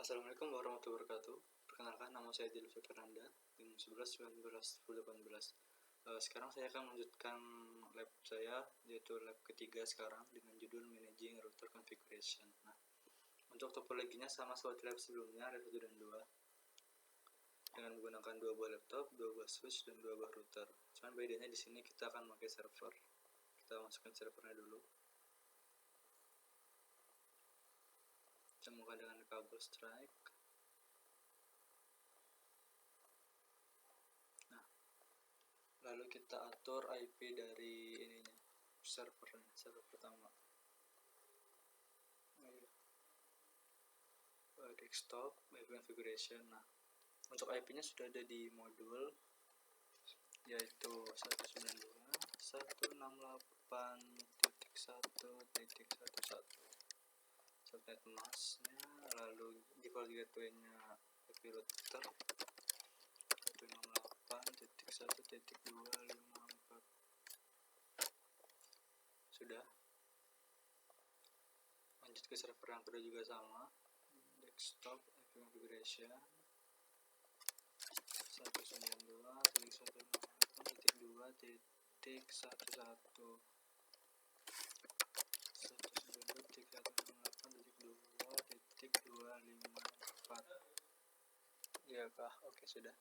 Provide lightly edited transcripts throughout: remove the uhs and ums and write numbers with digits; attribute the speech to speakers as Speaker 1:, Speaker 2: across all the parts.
Speaker 1: Assalamualaikum warahmatullahi wabarakatuh. Perkenalkan, nama saya Dilus Fernanda, tim 11 19 2018. Sekarang saya akan melanjutkan lab saya, yaitu lab ketiga sekarang dengan judul Managing Router Configuration. Nah, untuk topologinya sama seperti lab sebelumnya, lab 1 dan 2, dengan menggunakan 2 buah laptop, 2 buah switch, dan 2 buah router. Cuman bedanya di sini kita akan pakai server. Kita masukkan servernya dulu. Sambungkan dengan kabel strike. Nah, lalu kita atur IP dari ininya, server pertama. Desktop IP configuration. Nah, untuk IP-nya sudah ada di modul, yaitu 192.168.1.11 subnet masnya, lalu default gateway-nya IP router 168.1.254. Sudah. Lanjut ke server yang kedua juga sama, desktop IP configuration 192.168.2.254. Iya kah? Oke, sudah.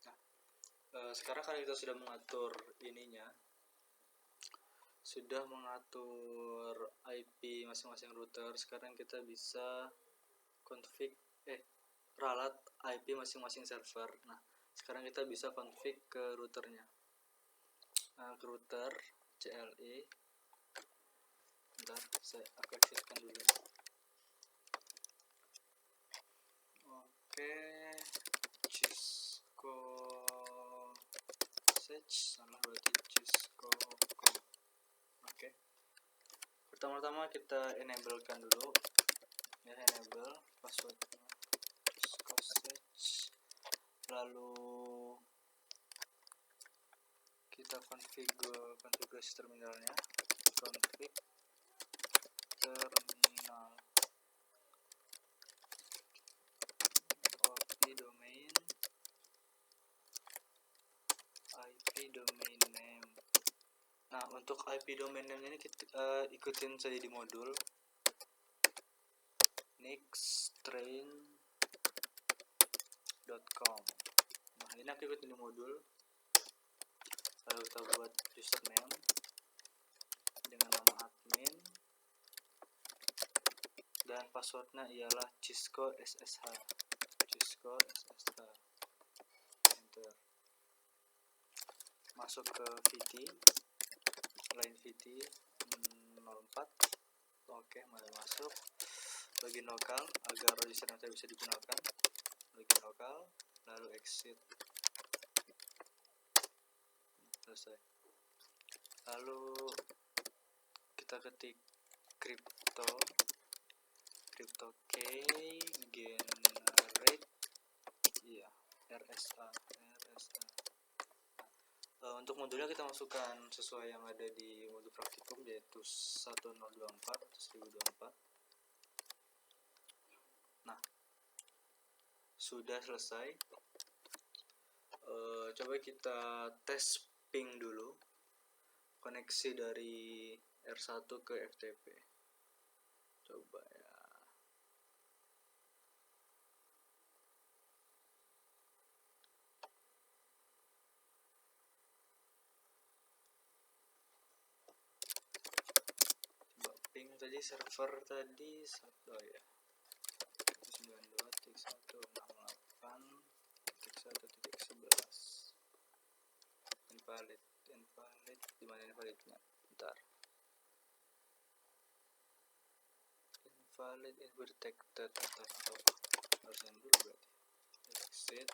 Speaker 1: Nah, sekarang kalau kita sudah mengatur ininya, sudah mengatur IP masing-masing router, sekarang kita bisa ralat IP masing-masing server. Nah, sekarang kita bisa config ke routernya. Ke router CLI. Bentar, aku exitkan dulu. Oke, Cisco salah berarti Cisco. Oke. Pertama-tama kita enablekan dulu. Ya, enable passwordnya Cisco Search. Lalu kita konfigurasi terminalnya. Config terminal. IP domain name. Nah, untuk IP domain name ini kita ikutin saja di modul nixtrain.com. Nah, ini aku ikutin di modul. Lalu kita buat username dengan nama admin dan passwordnya ialah Cisco SSH. Enter. Masuk ke VT, line VT 04. Oke, mari masuk. Login lokal agar register nanti bisa digunakan. Login lokal, lalu exit. Selesai. Lalu kita ketik crypto key generate, RSA. Untuk modulnya kita masukkan sesuai yang ada di modul praktikum, yaitu 1024 atau 1024. Nah, sudah selesai. Coba kita tes ping dulu koneksi dari R1 ke FTP. Coba ya. Ping tadi server tadi 192.168.1.11. Invalid. Di mana invalidnya? Bentar. Invalid detected atau harus yang dulu berarti. Exit.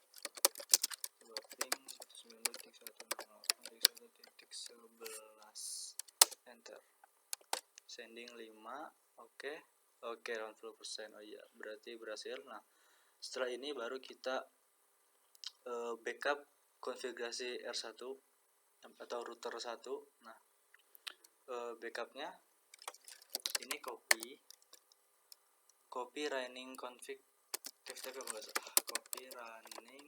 Speaker 1: Coba ping 192.168.1.11. Enter. Sending 5. Oke, 80%. Oh iya, berarti berhasil. Nah, setelah ini baru kita backup konfigurasi R1 atau router 1. Nah, backupnya ini copy copy running config tftp enggak salah, copy running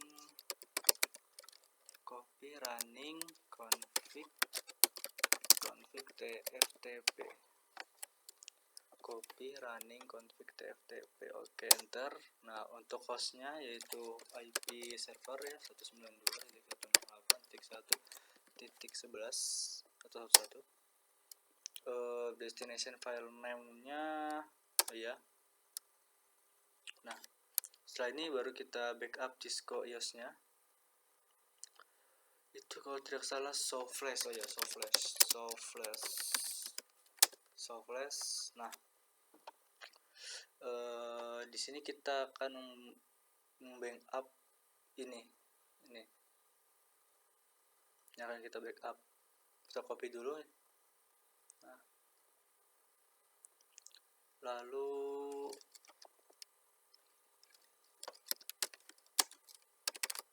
Speaker 1: config tftp, copy running config tftp. Oke, enter. Nah, untuk hostnya yaitu IP server ya 192.168.1.11 atau 11. Destination file name-nya ya. Nah, setelah ini baru kita backup Cisco IOS-nya. Itu kalau tidak salah Soflash. Oh ya, Soflash. Nah, di sini kita akan membackup ini akan kita backup. Kita copy dulu. Nah, lalu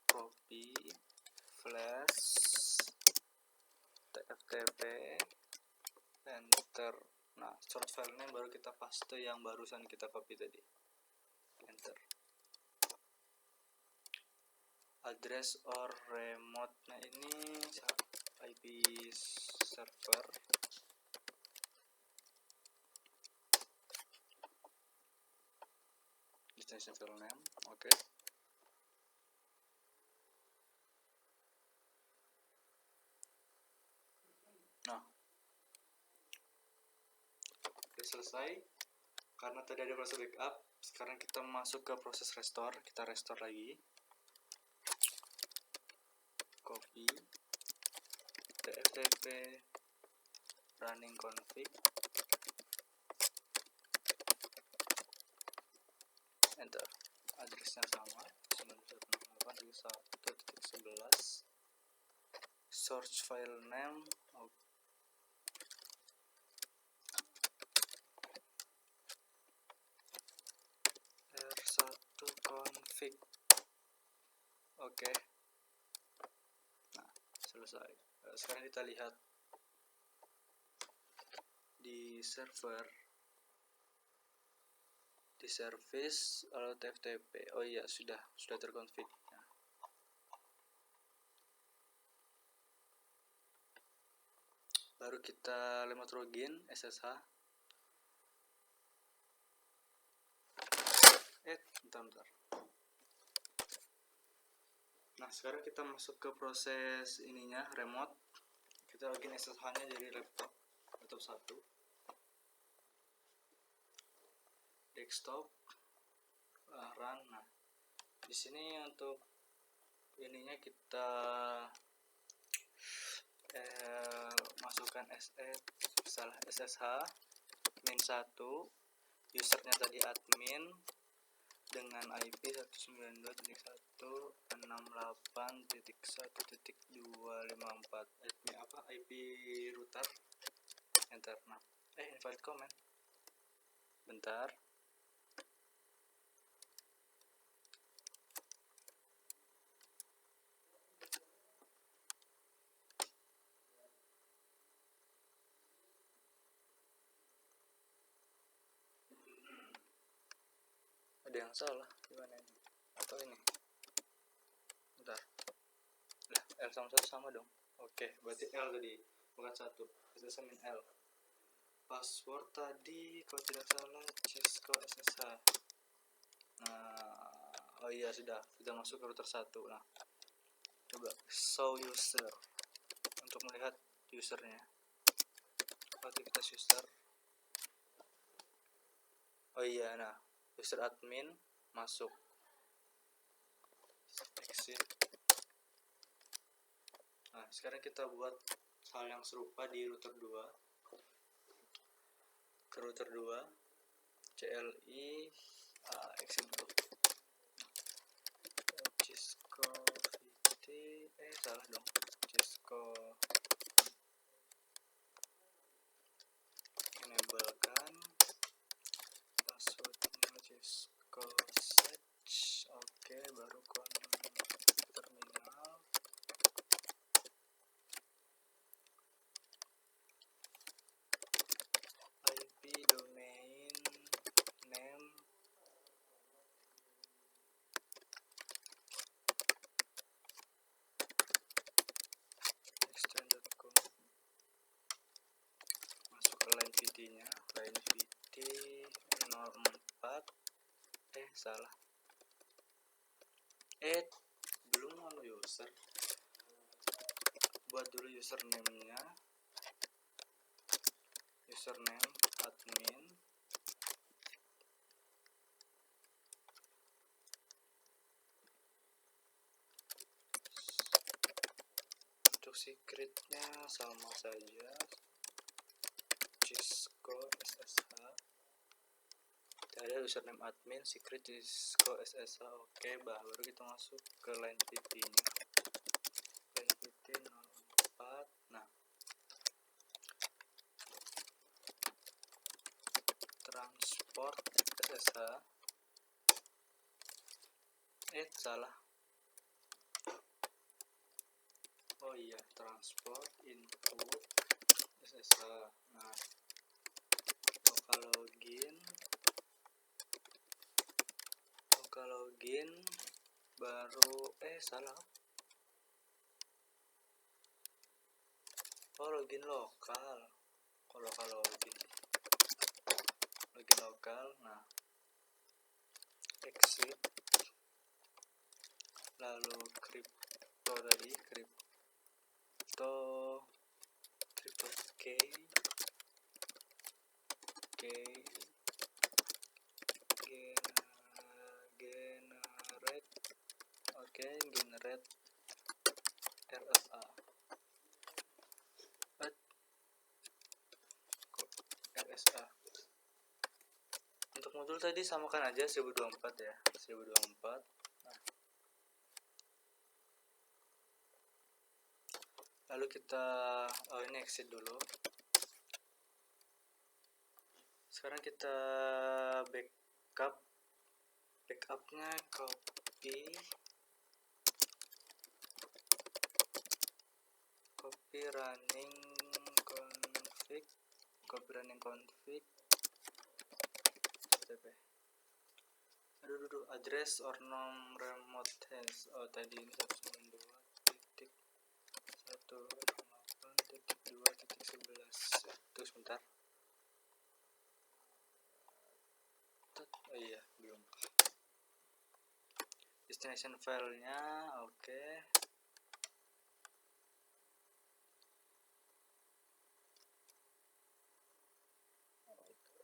Speaker 1: copy flash tftp, enter. Nah, source file name baru kita paste yang barusan kita copy tadi, enter. Address or remote, nah ini IP server, destination file name. Oke. Nah, udah selesai. Karena tadi ada proses backup, sekarang kita masuk ke proses restore. Kita restore lagi. Copy tftp running config, enter. Addressnya sama 91.1.11. Source file name R1 config. Oke. Nah, selesai. Sekarang kita lihat di server, di service lalu tftp. Oh iya, sudah terkonfig. Nah, baru kita remote login SSH. Bentar. Nah, sekarang kita masuk ke proses ininya, remote. Kita login SSH-nya dari laptop 1. Desktop, run. Nah, di sini untuk ininya kita masukkan SSH min 1, usernya tadi admin dengan IP 192.168.1.254. IP router, enter. Nah, invalid comment. Bentar. Ada yang salah gimana ini? Atau ini? Bentar. Lah, L sama 1 sama dong. Oke, berarti L tadi, bukan 1. SSH min L. Password tadi kalau tidak salah Cisco SSH. Nah, oh iya, sudah masuk ke router 1. Nah, coba show user untuk melihat usernya. Aktivitas user. Oh iya, nah, user admin masuk. Exit. Nah, sekarang kita buat hal yang serupa di router 2. Ke router 2 CLI exit dulu. Cisco VT salah dong. Cisco enablekan passwordnya Cisco search. Oke, baru terminal. IP domain name salah, belum user. Buat dulu username-nya, username admin, untuk secretnya sama saja, Cisco SSH. Ada username admin, secret Cisco SSH. Oke, baru kita masuk ke line VP-nya, line VP 04. Nah, transport SSH, salah, oh iya, transport input SSH. Nah, login baru salah, login lokal, kalau login lokal. Nah, exit, lalu crypto tadi, crypto key generate, generate RSA. Untuk modul tadi samakan aja 1024 ya, 1024. Nah, lalu kita ini exit dulu. Sekarang kita backupnya copy running config address or nom remote host. Tadi ini 192.168.2.11. Terus sebentar. Iya, belum. Destination filenya oke.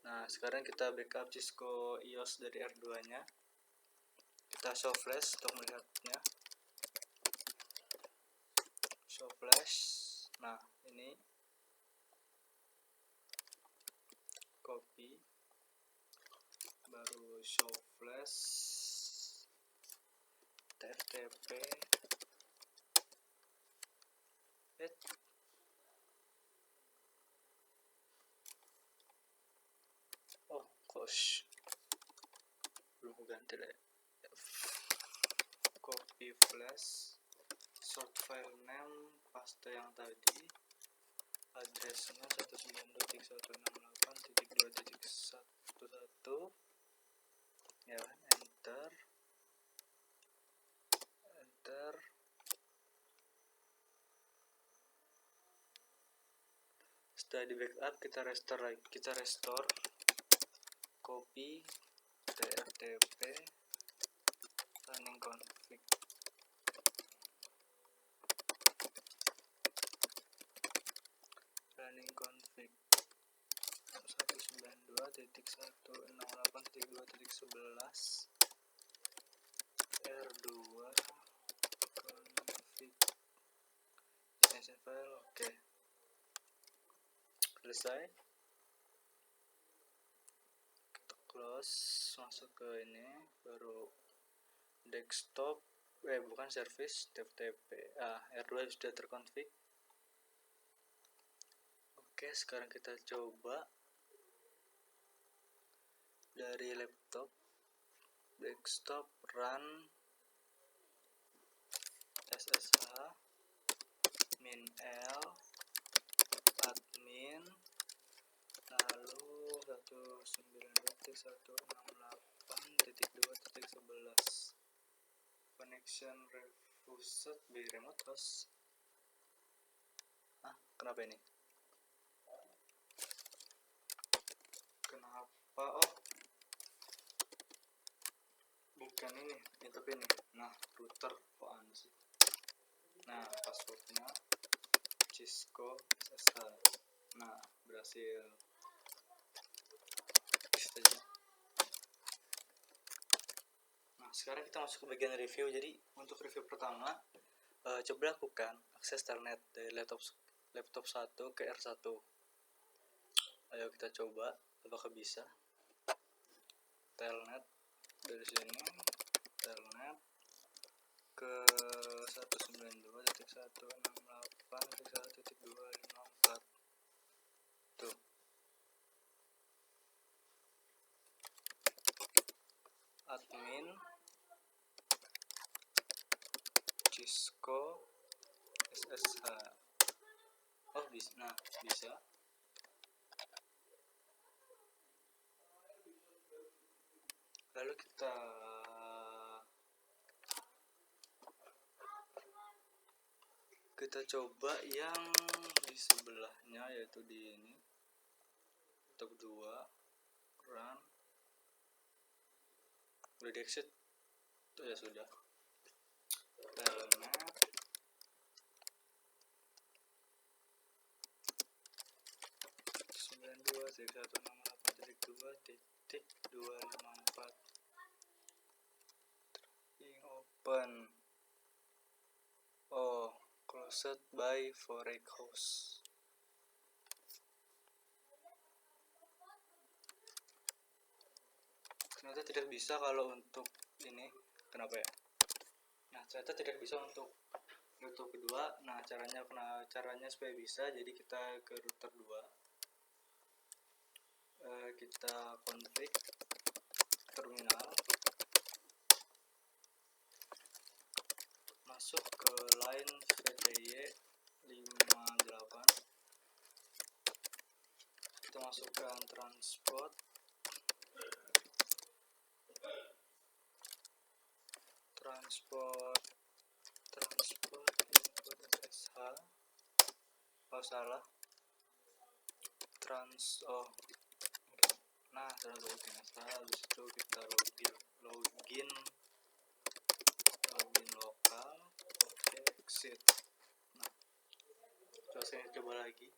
Speaker 1: Nah, sekarang kita backup Cisco iOS dari R2-nya. Kita show flash untuk melihatnya. Show flash. Nah, ini copy, baru show flash, TFTP, gosh, belum ganti deh. Copy flash, short file name, paste yang tadi, addressnya 192.168.2.11 ya, enter. Setelah di backup kita restore, copy TFTP running config, running config 192.168.2.11 R2 config destination file. Oke, selesai. Kita close, masuk ke ini, baru desktop, bukan service, TFTP. R2 sudah terkonfig. Oke, sekarang kita coba dari laptop, desktop, run SSH min l admin, lalu 192.168.2.11 connection refused by remote host. Kenapa ini? Kenapa? kan ini nah router kok aneh sih. Nah passwordnya Cisco SSH. Nah berhasil. Nah sekarang kita masuk ke bagian review. Jadi untuk review pertama, coba lakukan akses telnet dari laptop 1 ke R1. Ayo kita coba apakah bisa. Telnet dari sini, telnet ke 192.168.1.254. Tuh. Admin Cisco SSH. Oh bisa. Nah bisa. Lalu kita coba yang di sebelahnya, yaitu di ini tab 2 run. Udah di exit. Oh ya sudah. Telnet 92.168.2.254. Open. Oh, closed by Forex House. Ternyata tidak bisa kalau untuk ini. Kenapa ya? Nah, ternyata tidak bisa untuk router kedua. Nah, caranya supaya bisa, jadi kita ke router 2. Kita config terminal, masuk ke line VTY 58. Kita masukkan transport input SSH. Oh salah. Nah salah login SSH. Habis itu kita login lokal. Oke, exit. Nah saya coba lagi.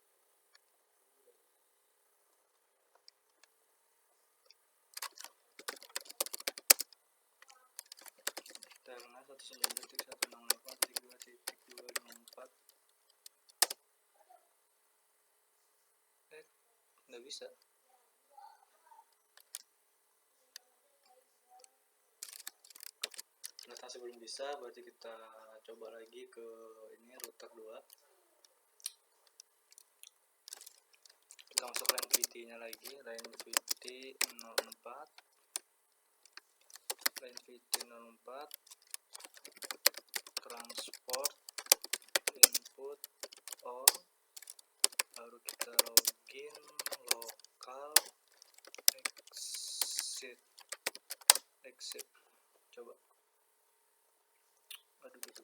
Speaker 1: Telnet 192.168.2.254. Nggak bisa. Masih belum bisa, berarti kita coba lagi ke ini router 2. Kita masuk line VT nya lagi, line VT 04, transport input on, baru kita login lokal, exit. Coba. Aduh gitu.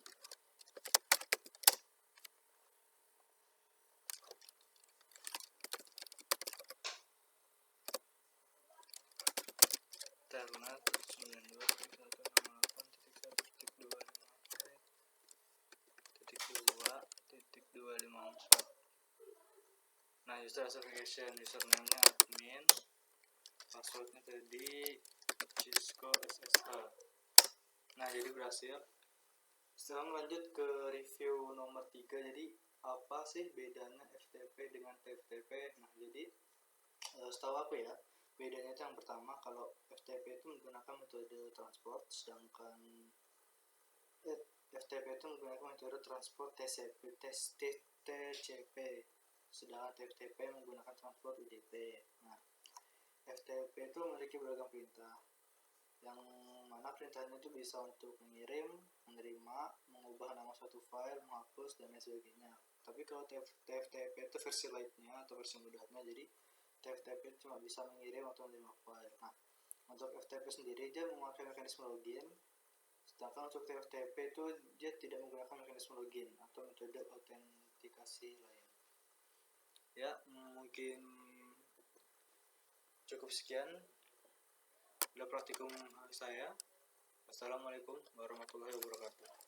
Speaker 1: Telnet 92.168.2.254. Nah, user authentication, username-nya admin, passwordnya tadi Cisco SSH. Nah, jadi berhasil. Sekarang lanjut ke review nomor 3. Jadi apa sih bedanya FTP dengan TFTP? Nah, jadi setahu aku ya, bedanya itu yang pertama, kalau FTP itu menggunakan metode transport, sedangkan FTP itu menggunakan metode transport TCP, sedangkan TFTP menggunakan transport UDP. Nah, FTP itu memiliki beragam perintah, yang mana perintahnya itu bisa untuk mengirim, menerima, mengubah nama suatu file, menghapus, dan lain sebagainya. Tapi kalau TFTP itu versi lightnya atau versi mudahnya, jadi TFTP cuma bisa mengirim atau menerima file. Nah, untuk FTP sendiri dia memakai mekanisme login, sedangkan untuk TFTP itu dia tidak menggunakan mekanisme login atau metode autentikasi lain. Ya, mungkin cukup sekian praktikum saya. Assalamualaikum warahmatullahi wabarakatuh.